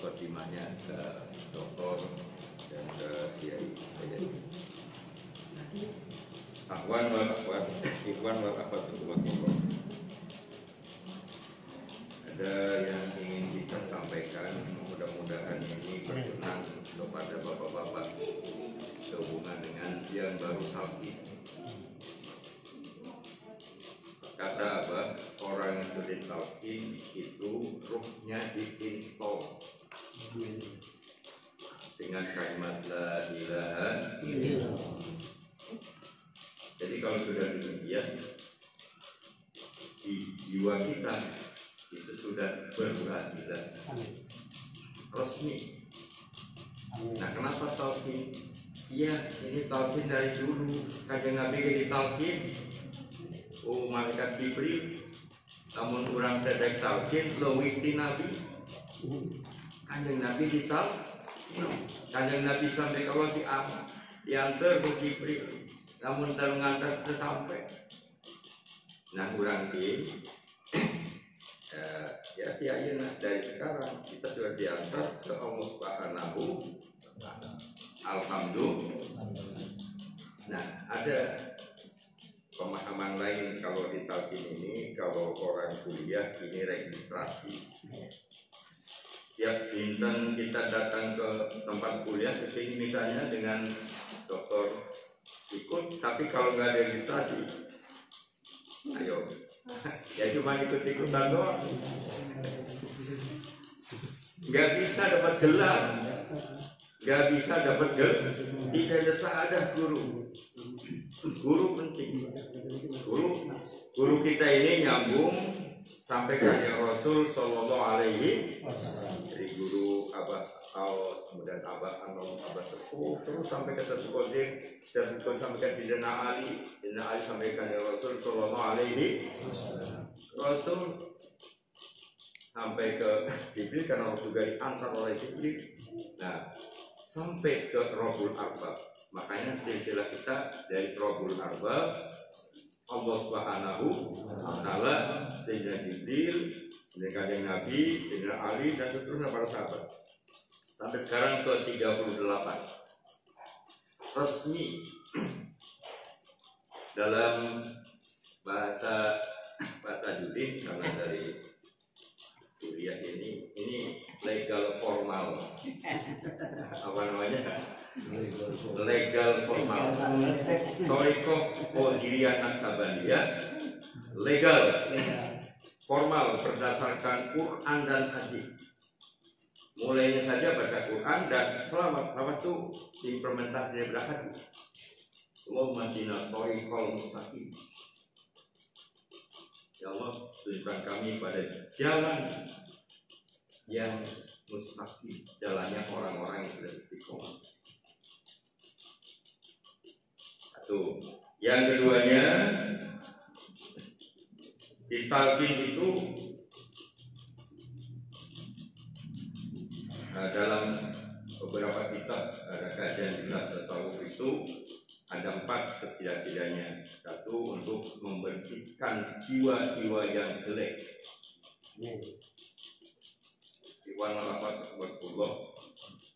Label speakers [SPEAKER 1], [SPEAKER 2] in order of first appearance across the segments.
[SPEAKER 1] mukadimahnya ke dokter dan ke kiai. Akhwan wal akhwat, ikhwan wal akhwat, ada yang ingin kita sampaikan, mudah-mudahan ini berkenan kepada bapak-bapak sehubungan dengan yang baru talqin. Kata Abah, orang yang sudah talqin itu ruhnya diinstal dengan kalimat la ilaha illallah. Jadi kalau sudah demikian, di jiwa kita itu sudah berwadilah resmi. Nah, kenapa talqin? Iya, ini talqin dari dulu. Kanjeng Nabi jadi talqin. Oh, malaikat Jibril. Namun orang tidak talqin, lewiti Nabi. Kanjeng Nabi ditalqin. Kanjeng Nabi sampai kalau diantar ke Jibril. Namun saya mengantar sampai. Nah, orang ini ya ayeuna dari sekarang kita sudah diantar ke Allah Subhanahu wa Ta'ala. Alhamdulillah. Nah, ada pemahaman lain kalau di talqin ini, kalau orang kuliah ini registrasi. Tiap bintang kita datang ke tempat kuliah, kesini misalnya dengan dokter ikut, tapi kalau nggak ada registrasi, ayo, ya cuma ikut-ikutan doang, nggak bisa dapat gelar, nggak bisa dapat gelar, tidak ada syahadah guru. Guru penting, guru kita ini nyambung sampai ke Rasul Shallallahu Alaihi Wasallam. Dari guru Abah Al, kemudian Abah Anwar, Abah Sepuh, terus sampai ke Satu Qadir, sampai ke Dina Ali sampai ke Rasul Shallallahu Alaihi Wasallam. Rasul sampai ke Jibril karena juga diantar oleh Jibril. Nah, sampai ke Rabbul Arbab. Makanya silsilah kita dari Rabbul Arbab, Allah Subhanahu wa Ta'ala, Sayyidina Jibril, Sayyidina Kanjeng Nabi, Sayyidina Ali, dan seterusnya para sahabat. Sampai sekarang ke 38 resmi dalam bahasa Judin, karena dari kuliah ini legal formal. Apa namanya? Legal formal. Toriko Qadiriyah Naksabaniyah legal formal berdasarkan Quran dan hadis. Mulainya saja baca Quran dan selawat itu implementasi dari hadis. Allahumma hdina thoriqal mustaqim. Ya Allah, tunjukkan kami pada jalan yang mustaqim, jalannya orang-orang yang sudah istiqomah. Satu. Yang keduanya, di talqin itu dalam beberapa kitab ada kajian kitab tasawuf itu ada 4 setidak-tidaknya. Satu, untuk membersihkan jiwa-jiwa yang jelek. Iwan malafat berpuluh.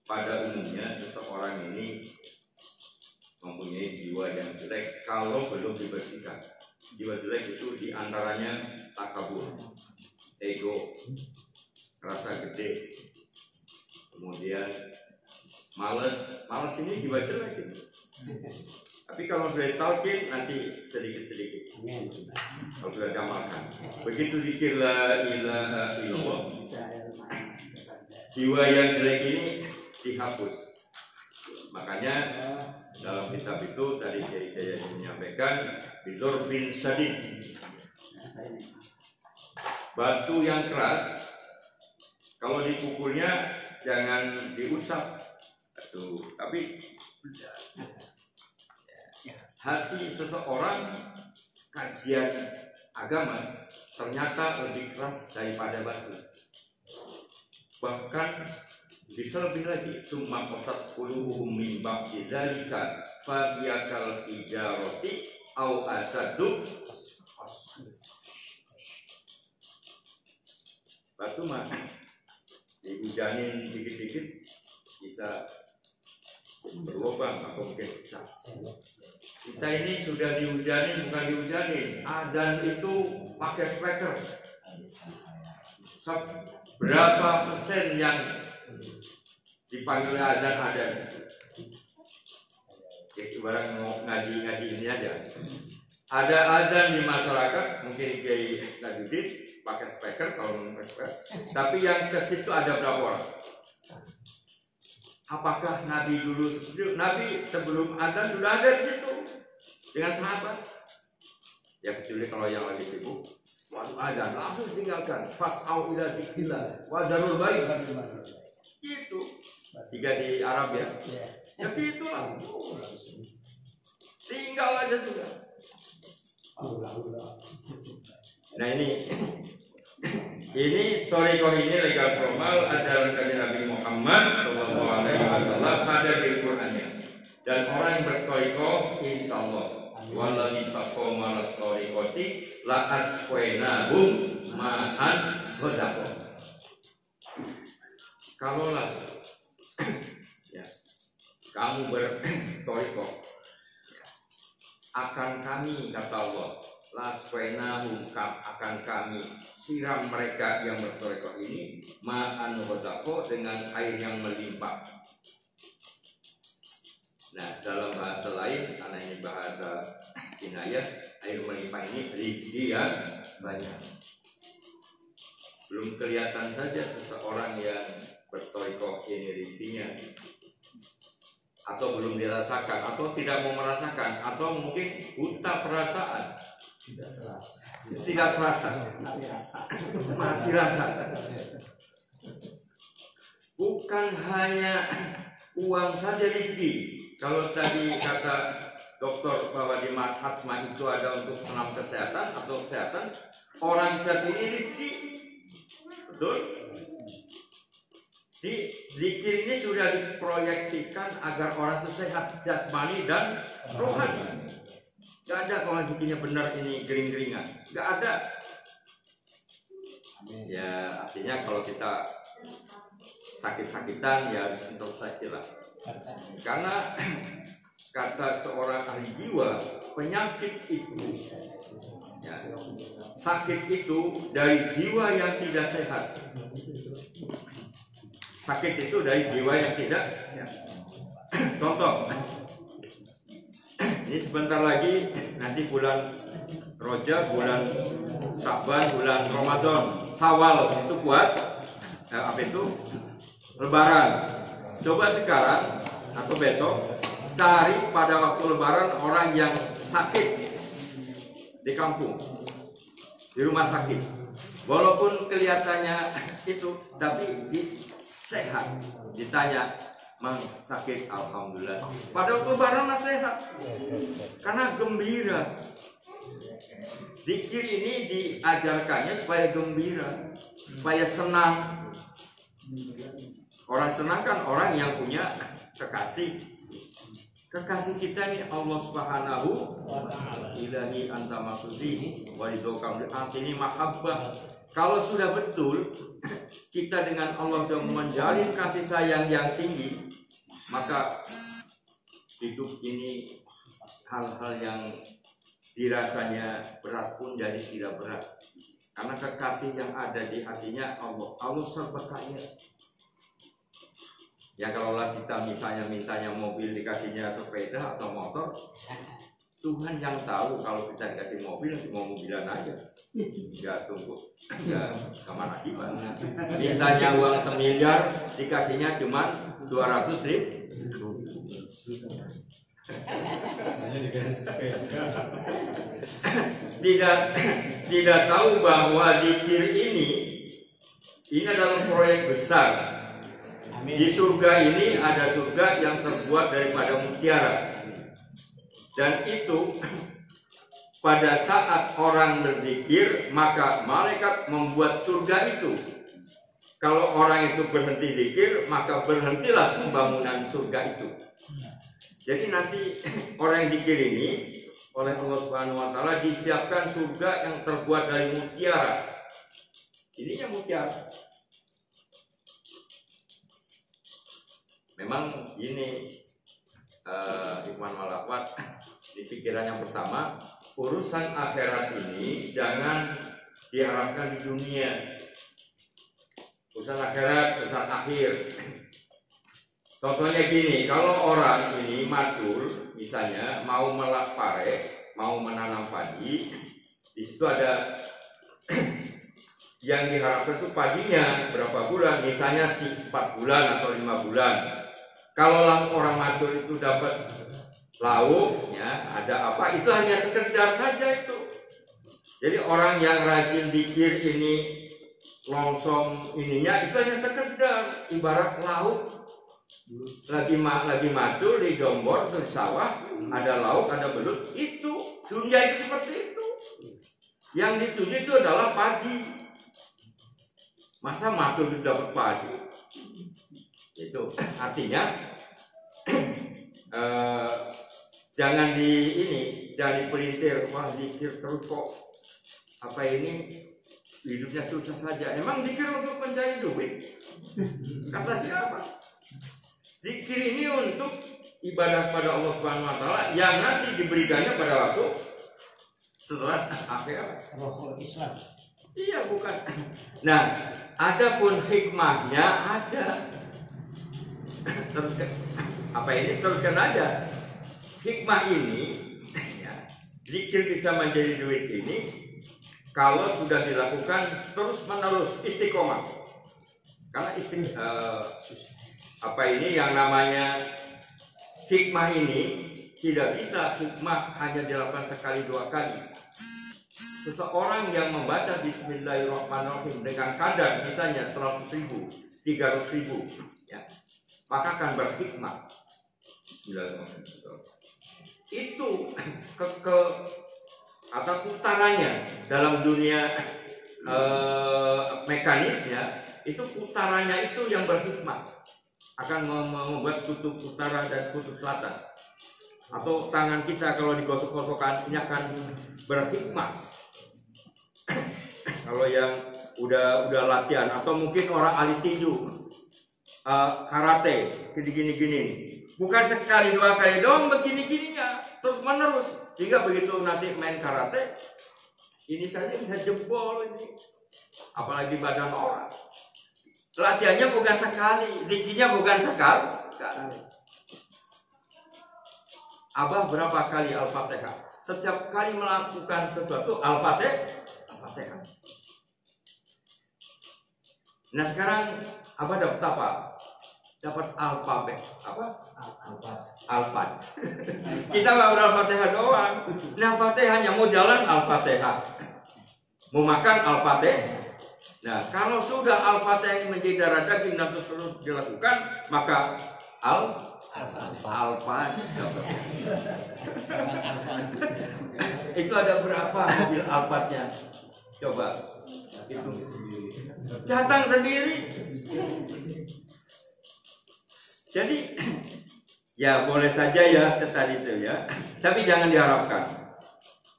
[SPEAKER 1] Pada umumnya seseorang ini mempunyai jiwa yang jelek kalau belum dibersihkan. Jiwa jelek itu diantaranya takabur, ego, rasa gede, kemudian malas ini jiwa jelek itu. Tapi kalau sudah talqin nanti sedikit-sedikit. Kalau sudah diamalkan, begitu zikir la ilaha illallah, jiwa yang jelek ini dihapus. Makanya dalam kitab itu tadi saya menyampaikan bidur bin sadid, batu yang keras kalau dipukulnya jangan diusap, tapi hati seseorang kajian agama ternyata lebih keras daripada batu. Bahkan bisa lebih lagi, summa qasat qulubuhum min ba'di dzalika fa yakal hijarati au asadu. Batu mah dihujanin dikit-dikit bisa berlubang atau mungkin pecah. Kita ini sudah dihujanin, bukan dihujanin. Adzan itu pakai speaker. Berapa persen yang dipanggil adzan ada di situ? Ya, ibarat mau ngaji ini aja. Ada adzan di masyarakat, mungkin Kiai Najudin pakai speaker kalau pakai speaker. Tapi yang ke situ ada berapa orang? Apakah Nabi dulu Nabi sebelum adzan sudah ada di situ dengan sahabat? Ya kecuali kalau yang lagi sibuk, waktu adzan langsung tinggalkan. Fas'au ila dzikrillah wa dzarul bai'. Itu tiga di Arab ya. Ya itulah. Tinggal aja sudah. Nah ini thariqah ini legal formal adalah dari Nabi Muhammad SAW ada di Qur'annya. Dan orang yang berthariqah insyaallah wallahi taqamal thariqati la asfainahum ma'an ghadaqah. Kalaulah ya, kamu berthariqah akan kami, kata Allah, laswainahum, akan kami siram mereka yang berthariqah ini ma'an ghadaqah, dengan air yang melimpah. Nah, dalam bahasa lain, karena ini bahasa kinayah, air melimpah ini rizki yang banyak. Belum kelihatan saja seseorang yang berthariqah ini rizkinya, atau belum dirasakan, atau tidak mau merasakan, atau mungkin buta perasaan, tidak terasa, mati rasa. Bukan hanya uang saja rezeki. Kalau tadi kata dokter bahwa di Mahatma itu ada untuk senam kesehatan atau kesehatan, orang saat ini rezeki, betul? Di zikir ini sudah diproyeksikan agar orang itu sehat jasmani dan rohani. Gak ada kalau zikirnya benar ini gering-geringan, gak ada. Ya artinya kalau kita sakit-sakitan ya harus introspeksi lah. Karena kata seorang ahli jiwa, penyakit itu ya, sakit itu dari jiwa yang tidak sehat. Sakit itu dari jiwa yang tidak sehat. Contoh, ini sebentar lagi nanti bulan Rajab, bulan Syaban, bulan Ramadan, Syawal itu puasa. Apa itu? Lebaran. Coba sekarang atau besok cari pada waktu Lebaran orang yang sakit di kampung, di rumah sakit. Walaupun kelihatannya itu, tapi sehat. Ditanya, "Mang, sakit?" "Alhamdulillah." Pada waktu Lebaran sehat, karena gembira. Zikir ini diajarkannya supaya gembira, supaya senang. Orang senang kan orang yang punya kekasih. Kekasih kita ini Allah Subhanahu wa ta'ala. Ilahi anta maksudi wa ridhokam ini mahabbah. Kalau sudah betul kita dengan Allah sudah menjalin kasih sayang yang tinggi, maka hidup ini hal-hal yang dirasanya berat pun jadi tidak berat. Karena kekasih yang ada di hatinya Allah serba kaya. Ya kalaulah kita misalnya mintanya mobil dikasihnya sepeda atau motor, Tuhan yang tahu. Kalau kita dikasih mobil, nanti mau mobilan aja. Ya tunggu, ya kemana gimana. Mintanya uang 1 miliar, dikasihnya cuma 200.000. Tidak tahu bahwa zikir ini adalah proyek besar. Di surga ini ada surga yang terbuat daripada mutiara. Dan itu pada saat orang berzikir, maka malaikat membuat surga itu. Kalau orang itu berhenti zikir, maka berhentilah pembangunan surga itu. Jadi nanti orang yang zikir ini oleh Allah Subhanahu wa ta'ala disiapkan surga yang terbuat dari mutiara. Ininya mutiara. memang ini Ikhwan Malafat di pikiran yang pertama, urusan akhirat ini jangan diharapkan di dunia. Urusan akhirat, urusan akhir. Contohnya gini, kalau orang ini majul, misalnya mau melak pare, mau menanam padi, di situ ada yang diharapkan itu padinya berapa bulan, misalnya 4 bulan atau 5 bulan. Kalau orang majul itu dapat lauk, ya, ada apa, itu hanya sekedar saja itu. Jadi orang yang rajin zikir ini, longsong ininya, itu hanya sekedar, ibarat lauk. Lagi majul di Jombor, di sawah, ada lauk, ada belut, itu dunia itu seperti itu. Yang dituju itu adalah padi. Masa majul dapat padi? Itu artinya jangan jangan dipelintir, wah zikir terus kok apa ini hidupnya susah saja. Emang zikir untuk mencari duit? Kata siapa? Zikir ini untuk ibadah pada Allah Subhanahu Wa Taala yang nanti diberikannya pada waktu setelah akhirat.
[SPEAKER 2] Rohul Islam.
[SPEAKER 1] Iya, bukan. Nah, adapun hikmahnya ada. Teruskan apa ini? Teruskan aja. Hikmah ini, ya, zikir bisa menjadi duit ini kalau sudah dilakukan terus menerus istiqomah. Karena apa ini yang namanya hikmah ini tidak bisa hikmah hanya dilakukan sekali 2 kali. Seseorang yang membaca Bismillahirrahmanirrahim dengan kadar misalnya 100.000, 300.000, ya, maka akan berhikmah. Itu atau putarannya dalam dunia mekanisnya, itu putarannya itu yang berhikmah, akan membuat kutub utara dan kutub selatan. Atau tangan kita kalau digosok-gosokkan ini akan berhikmah. Kalau yang udah latihan, atau mungkin orang ahli tinju, karate, gini-gini, bukan sekali 2 kali doang begini-gininya, terus menerus, sehingga begitu nanti main karate, ini saja bisa jebol ini, apalagi badan orang. Latihannya bukan sekali, dikinya bukan sekali. Abah berapa kali Al-Fatihah? Setiap kali melakukan sesuatu Al-Fatihah. Nah sekarang Abah dapat apa? Dapat alfabet. Apa? Alfat. Kita nggak Al-Fatihah doang. Nah Fatihahnya mau jalan Al-Fatihah, mau makan Al-Fatihah. Nah kalau sudah Al-Fatihah ini menjadi darah daging dan terus dilakukan, maka Alfat. Itu ada berapa mobil Alfatnya? Coba hitung sendiri. Datang sendiri. Jadi ya boleh saja ya tadi itu ya. Tapi jangan diharapkan.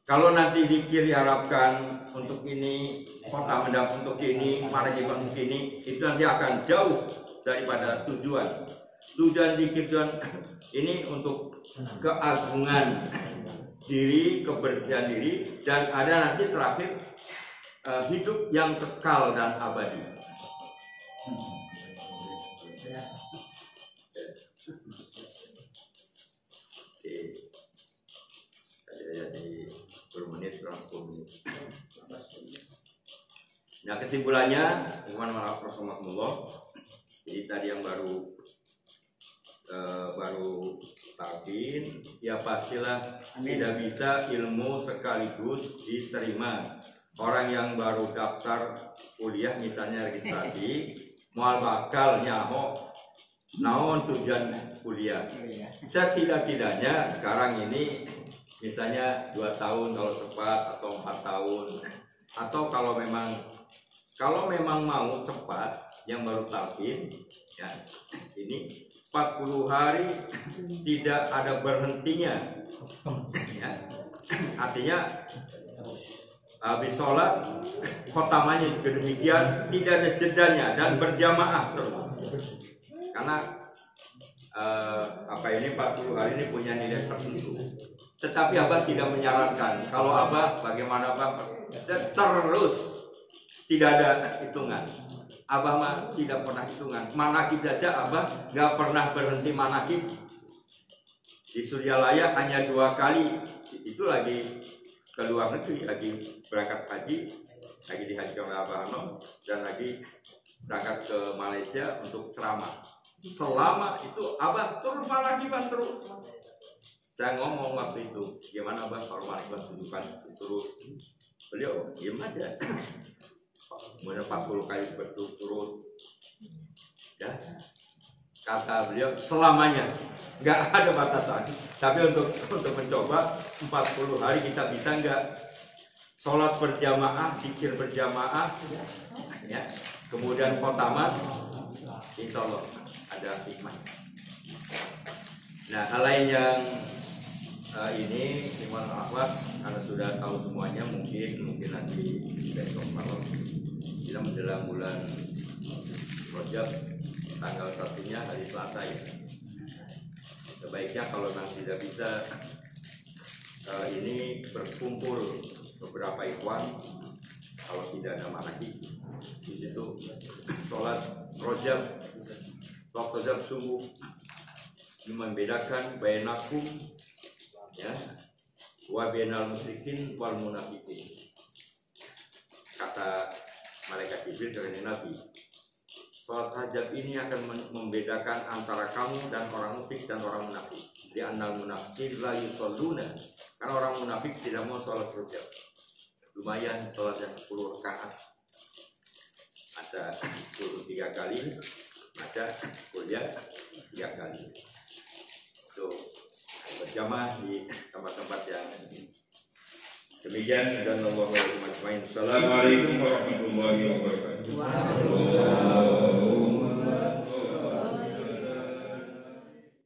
[SPEAKER 1] Kalau nanti zikir diharapkan untuk ini, kota mendap untuk ini, parajiban untuk ini, itu nanti akan jauh daripada tujuan. Tujuan zikir ini untuk keagungan diri, kebersihan diri, dan ada nanti terakhir hidup yang kekal dan abadi. Jadi bermenit kurang 10 menit. Nah kesimpulannya, Ikhwan Rahimahullah, jadi tadi yang baru talqin, ya pastilah tidak bisa ilmu sekaligus diterima. Orang yang baru daftar kuliah misalnya registrasi, mual bakal nyaho naon tujuan kuliah. Setidak-tidaknya sekarang ini misalnya 2 tahun kalau cepat, atau 4 tahun, atau kalau memang mau cepat yang baru talqin, ya ini 40 hari tidak ada berhentinya, ya. Artinya habis sholat khotamanya juga demikian, tidak ada jedanya dan berjamaah terus. Karena 40 hari ini punya nilai tertentu. Tetapi Abah tidak menyarankan. Kalau Abah bagaimana Abah terus tidak ada hitungan. Abah mah tidak pernah hitungan. Manakib saja Abah nggak pernah berhenti manakib. Di Suryalaya hanya 2 kali. Itu lagi ke luar negeri, lagi berangkat haji, lagi dihajikan oleh Abah Anom, dan lagi berangkat ke Malaysia untuk ceramah. Selama itu Abah terus manakiban terus. Saya ngomong waktu itu, gimana Abah kalau manakiban tunjukkan terus? Beliau diam aja. Kemudian 40 kali berturut-turut. Ya. Kata beliau selamanya, nggak ada batasan. Tapi untuk mencoba 40 hari kita bisa nggak sholat berjamaah, zikir berjamaah, ya. Kemudian khotaman, insya Allah ada hikmah. Nah, hal lain yang ini iman akhwat, karena sudah tahu semuanya, mungkin nanti besok malam kita menjelang bulan Rajab tanggal 1-nya hari Selasa ya. Sebaiknya kalau memang tidak bisa ini berkumpul beberapa ikhwan, kalau tidak ada manaki di situ sholat Rajab, waktu Rajab subuh, membedakan bainakum ya wa bainal musyrikin wal munafiqin. Kata malaikat Jibril kepada Nabi, sholat hajat ini akan membedakan antara kamu dan orang musyrik dan orang munafik. Di annal munafiqin la yusalluna, karena orang munafik tidak mau sholat hajat. Lumayan sholatnya 10 rakaat, ada 3 kali, ada kuliah 3 kali. Itu berjamaah di tempat-tempat yang demikian. Dan Assalamualaikum warahmatullahi wabarakatuh.